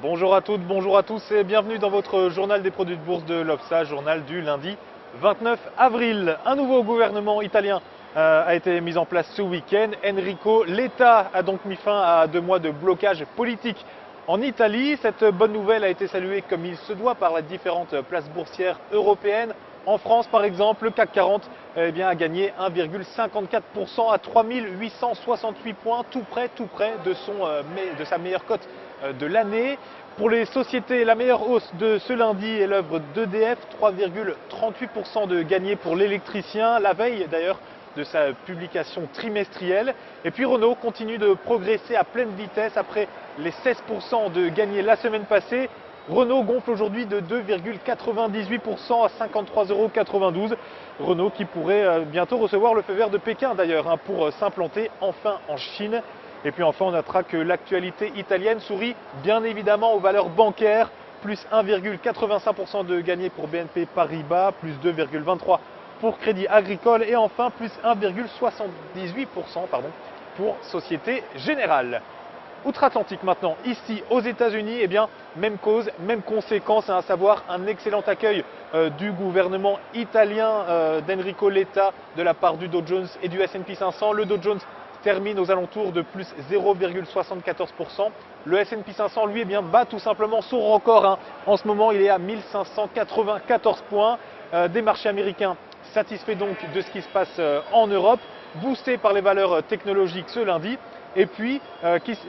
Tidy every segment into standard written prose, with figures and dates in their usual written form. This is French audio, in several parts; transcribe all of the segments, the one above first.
Bonjour à toutes, bonjour à tous et bienvenue dans votre journal des produits de bourse de l'Obsa, journal du lundi 29 avril. Un nouveau gouvernement italien a été mis en place ce week-end. Enrico Letta a donc mis fin à 2 mois de blocage politique en Italie. Cette bonne nouvelle a été saluée comme il se doit par les différentes places boursières européennes. En France, par exemple, le CAC 40 a gagné 1,54% à 3868 points, tout près de sa meilleure cote de l'année. Pour les sociétés, la meilleure hausse de ce lundi est l'œuvre d'EDF, 3,38% de gagné pour l'électricien, la veille d'ailleurs de sa publication trimestrielle. Et puis Renault continue de progresser à pleine vitesse après les 16% de gagné la semaine passée. Renault gonfle aujourd'hui de 2,98% à 53,92 €. Renault qui pourrait bientôt recevoir le feu vert de Pékin d'ailleurs pour s'implanter enfin en Chine. Et puis enfin on notera que l'actualité italienne sourit bien évidemment aux valeurs bancaires. Plus 1,85% de gagné pour BNP Paribas, plus 2,23% pour Crédit Agricole et enfin plus 1,78% pour Société Générale. Outre-Atlantique maintenant, ici aux États-Unis, même cause, même conséquence, à savoir un excellent accueil du gouvernement italien d'Enrico Letta de la part du Dow Jones et du S&P 500. Le Dow Jones termine aux alentours de plus 0,74%. Le S&P 500, lui, bat tout simplement son record. En ce moment, il est à 1594 points. Des marchés américains satisfaits donc de ce qui se passe en Europe, boostés par les valeurs technologiques ce lundi. Et puis,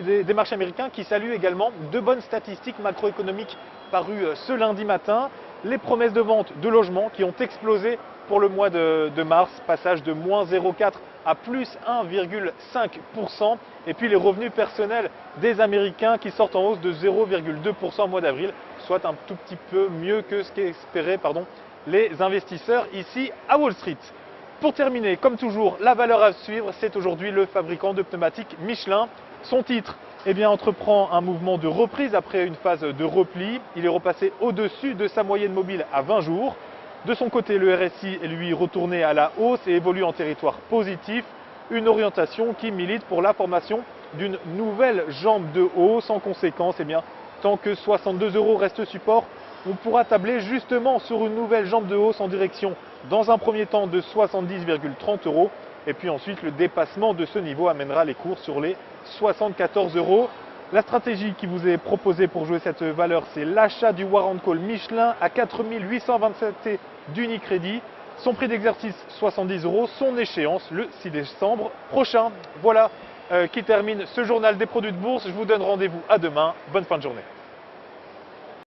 des marchés américains qui saluent également de bonnes statistiques macroéconomiques parues ce lundi matin. Les promesses de vente de logements qui ont explosé pour le mois de mars, passage de moins 0,4 à plus 1,5%. Et puis les revenus personnels des Américains qui sortent en hausse de 0,2% au mois d'avril, soit un tout petit peu mieux que ce qu'espéraient les investisseurs ici à Wall Street. Pour terminer, comme toujours, la valeur à suivre, c'est aujourd'hui le fabricant de pneumatiques Michelin. Son titre entreprend un mouvement de reprise après une phase de repli. Il est repassé au-dessus de sa moyenne mobile à 20 jours. De son côté, le RSI est lui retourné à la hausse et évolue en territoire positif. Une orientation qui milite pour la formation d'une nouvelle jambe de hausse. En conséquence, tant que 62 € reste support, on pourra tabler justement sur une nouvelle jambe de hausse en direction, dans un premier temps, de 70,30 €. Et puis ensuite, le dépassement de ce niveau amènera les cours sur les 74 €. La stratégie qui vous est proposée pour jouer cette valeur, c'est l'achat du Warrant Call Michelin à 4827 T d'Unicredit. Son prix d'exercice 70 €, son échéance le 6 décembre prochain. Voilà qui termine ce journal des produits de bourse. Je vous donne rendez-vous à demain. Bonne fin de journée.